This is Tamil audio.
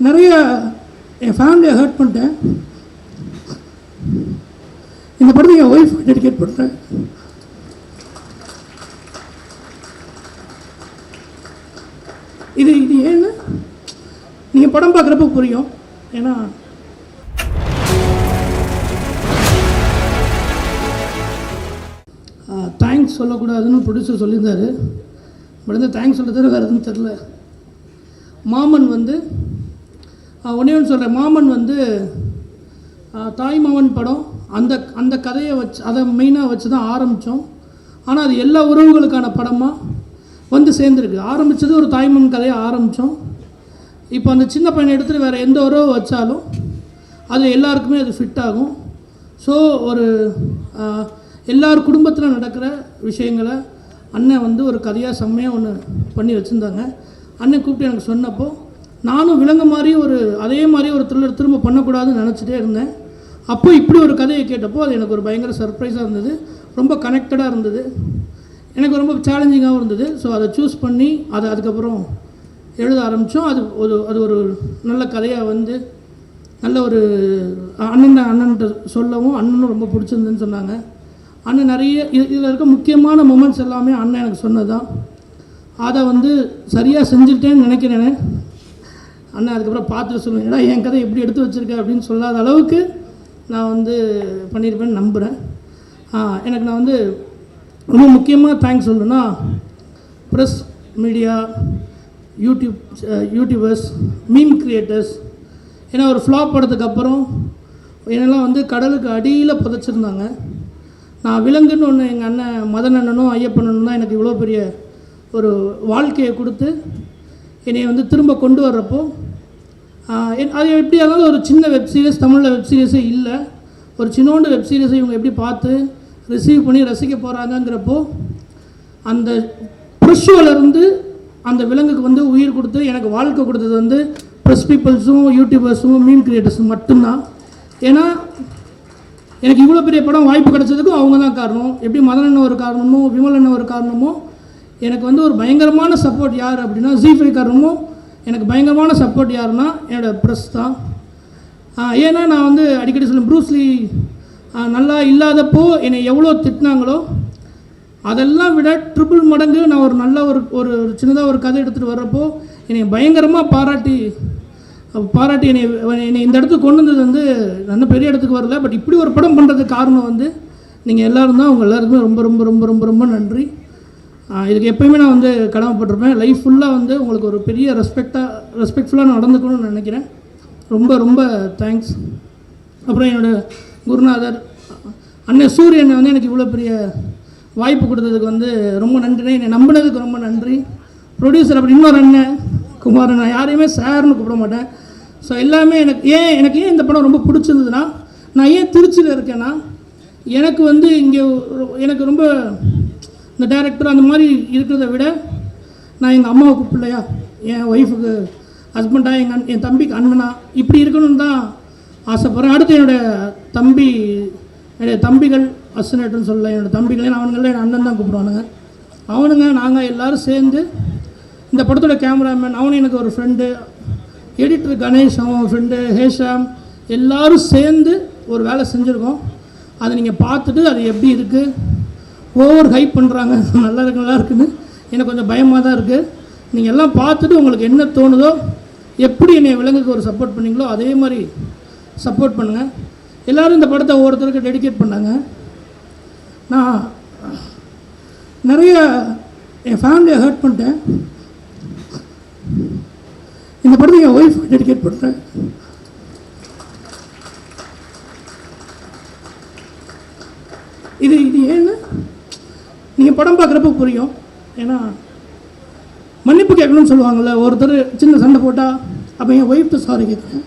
நிறைய என் ஃபேமிலியை ஹர்ட் பண்ணிட்டேன். இந்த படத்தை என் ஒய்ஃப் டெடிகேட் பண்ணுறேன். இது ஏன்னு நீங்கள் படம் பார்க்குறப்ப புரியும். ஏன்னா தேங்க்ஸ் சொல்லக்கூடாதுன்னு ப்ரொடியூசர் சொல்லியிருந்தார். பட் வந்து தேங்க்ஸ் சொல்ல தவிர வேறு எதுவும் தெரில. மாமன் வந்து ஒன்றே ஒன்று சொல்கிறேன். மாமன் வந்து தாய் மாமன் படம் அந்த கதையை வச்சு அதை மெயினாக வச்சு தான் ஆரம்பித்தோம். ஆனால் அது எல்லா உறவுகளுக்கான படமாக வந்து சேர்ந்துருக்கு. ஆரம்பித்தது ஒரு தாய்மாமன் கதையை ஆரம்பித்தோம். இப்போ அந்த சின்ன பையனை எடுத்துகிட்டு வேறு எந்த உறவு வச்சாலும் அது எல்லாருக்குமே அது ஃபிட் ஆகும். ஸோ ஒரு எல்லார் குடும்பத்தில் நடக்கிற விஷயங்களை அண்ணன் வந்து ஒரு கதையாக செம்மையாக ஒன்று பண்ணி வச்சுருந்தாங்க. அண்ணன் கூப்பிட்டு எனக்கு சொன்னப்போ நானும் விலங்கு மாதிரி அதே மாதிரி ஒரு த்ரில்லர் திரும்ப பண்ணக்கூடாதுன்னு நினச்சிட்டே இருந்தேன். அப்போ இப்படி ஒரு கதையை கேட்டப்போ அது எனக்கு ஒரு பயங்கர சர்ப்ரைஸாக இருந்தது. ரொம்ப கனெக்டடாக இருந்தது. எனக்கு ரொம்ப சேலஞ்சிங்காகவும் இருந்தது. ஸோ அதை சூஸ் பண்ணி அதுக்கப்புறம் எழுத ஆரம்பித்தோம். அது ஒரு நல்ல கதையாக வந்து நல்ல ஒரு அண்ணன்கிட்ட சொல்லவும் அண்ணனும் ரொம்ப பிடிச்சிருந்துன்னு சொன்னாங்க. அண்ணன் நிறைய இதில் இருக்க முக்கியமான மொமெண்ட்ஸ் எல்லாமே அண்ணன் எனக்கு சொன்னது தான். அதை வந்து சரியாக செஞ்சுட்டேன்னு நினைக்கிறேன். அண்ணன் அதுக்கப்புறம் பார்த்துட்டு சொல்லுவேன், ஏன்னா என் கதை எப்படி எடுத்து வச்சுருக்கேன் அப்படின்னு சொல்லாத அளவுக்கு நான் வந்து பண்ணியிருப்பேன்னு நம்புகிறேன். எனக்கு நான் வந்து ரொம்ப முக்கியமாக தேங்க்ஸ் சொல்லணுன்னா press media, YouTubers, meme creators. ஏன்னா ஒரு ஃப்ளாப் படத்துக்கப்புறம் என்னெல்லாம் வந்து கடலுக்கு அடியில் புதைச்சிருந்தாங்க. நான் விலங்குன்னு ஒன்று எங்கள் அண்ணன் மதன் அண்ணனும் ஐயப்பண்ணனும் தான் எனக்கு இவ்வளோ பெரிய ஒரு வாழ்க்கையை கொடுத்து என்னை வந்து திரும்ப கொண்டு வர்றப்போ அது எப்படி ஆனாலும் ஒரு சின்ன வெப் சீரிஸ், தமிழில் வெப் சீரிஸே இல்லை, ஒரு சின்னோண்டு வெப் சீரிஸை இவங்க எப்படி பார்த்து ரிசீவ் பண்ணி ரசிக்க போகிறாங்கங்கிறப்போ அந்த ப்ரெஷ்ஷோலேருந்து அந்த விலங்குக்கு வந்து உயிர் கொடுத்து எனக்கு வாழ்க்கை கொடுத்தது வந்து ப்ரெஸ் பீப்புள்ஸும் யூடியூபர்ஸும் மீம் கிரியேட்டர்ஸும் மட்டும்தான். ஏன்னா எனக்கு இவ்வளோ பெரிய படம் வாய்ப்பு கிடச்சதுக்கும் அவங்க தான் காரணம். எப்படி மதன் அண்ணன் ஒரு காரணமோ விமல் அண்ணன் ஒரு காரணமோ எனக்கு வந்து ஒரு பயங்கரமான சப்போர்ட் யார் அப்படின்னா ஜீஃபை காரணமோ எனக்கு பயங்கரமான சப்போர்ட் யாருன்னா என்னோடய ப்ரெஸ் தான். ஏன்னா நான் வந்து அடிக்கடி சொல்லுவேன், ப்ரூஸ்லி நல்லா இல்லாதப்போ என்னை எவ்வளோ திட்டினாங்களோ அதெல்லாம் விட ட்ரிபிள் மடங்கு நான் ஒரு நல்ல ஒரு சின்னதாக ஒரு கதை எடுத்துகிட்டு வர்றப்போ என்னை பயங்கரமாக பாராட்டி என்னை இந்த இடத்துக்கு கொண்டு வந்தது வந்து நல்ல பெரிய இடத்துக்கு வரல. பட் இப்படி ஒரு படம் பண்ணுறதுக்கு காரணம் வந்து நீங்கள் எல்லோரும் தான். உங்கள் எல்லாருக்குமே ரொம்ப ரொம்ப ரொம்ப ரொம்ப ரொம்ப நன்றி. இதுக்கு எப்போயுமே நான் வந்து கடமைப்பட்டிருப்பேன். லைஃப் ஃபுல்லாக வந்து உங்களுக்கு ஒரு பெரிய ரெஸ்பெக்ட்ஃபுல்லாக நடந்துக்கணும்னு நினைக்கிறேன். ரொம்ப ரொம்ப தேங்க்ஸ். அப்புறம் என்னோடய குருநாதர் அண்ணன் சூரியனை வந்து எனக்கு இவ்வளோ பெரிய வாய்ப்பு கொடுத்ததுக்கு வந்து ரொம்ப நன்றி. என்னை நம்பினதுக்கு ரொம்ப நன்றி. ப்ரொடியூசர் அப்படி இன்னொரு அண்ணன் குமார், நான் யாரையுமே சார்னு கூப்பிட மாட்டேன். ஸோ எல்லாமே எனக்கு ஏன் இந்த படம் ரொம்ப பிடிச்சிருந்ததுன்னா, நான் ஏன் திருச்சியில் இருக்கேன்னா எனக்கு வந்து இங்கே எனக்கு ரொம்ப இந்த டைரக்டர் அந்த மாதிரி இருக்கிறத விட நான் எங்கள் அம்மாவுக்கு பிள்ளையா, என் ஒய்ஃபுக்கு ஹஸ்பண்டாக, என் தம்பிக்கு அண்ணனா இப்படி இருக்கணும்னு தான் ஆசைப்பட்றேன். அடுத்து என்னுடைய தம்பிகள் அசனேட்டர்னு சொல்ல, என்னோடய தம்பிகளே அவனுங்களே என் அண்ணன் தான் கூப்பிடுவானுங்க. அவனுங்க நாங்கள் எல்லோரும் சேர்ந்து இந்த படத்தோட கேமராமேன் அவனும் எனக்கு ஒரு ஃப்ரெண்டு, எடிட்டர் கணேஷ் அவன் ஃப்ரெண்டு, ஹேஷாம், எல்லோரும் சேர்ந்து ஒரு வேலை செஞ்சுருக்கோம். அதை நீங்கள் பார்த்துட்டு அது எப்படி இருக்குது, ஓவர் ஹைப் பண்ணுறாங்க, நல்லா இருக்குன்னு எனக்கு கொஞ்சம் பயமாக தான் இருக்குது. நீங்கள் எல்லாம் பார்த்துட்டு உங்களுக்கு என்ன தோணுதோ, எப்படி என்னை விலங்குக்கு ஒரு சப்போர்ட் பண்ணிங்களோ அதே மாதிரி சப்போர்ட் பண்ணுங்கள். எல்லோரும் இந்த படத்தை ஒவ்வொருத்தருக்கு டெடிகேட் பண்ணாங்க. நான் நிறைய என் ஃபேமிலியை ஹர்ட் பண்ணிட்டேன். இந்த படத்தை என் ஒய்ஃப் டெடிகேட் பண்ணுறேன். இது ஏன்னு நீங்கள் படம் பார்க்குறப்ப புரியும். ஏன்னா மன்னிப்பு கேட்கணும்னு சொல்லுவாங்கள்ல, ஒருத்தர் சின்ன சண்டை போட்டால் அப்போ என் ஒய்ஃப்ட்டு சாரி கேட்குறேன்.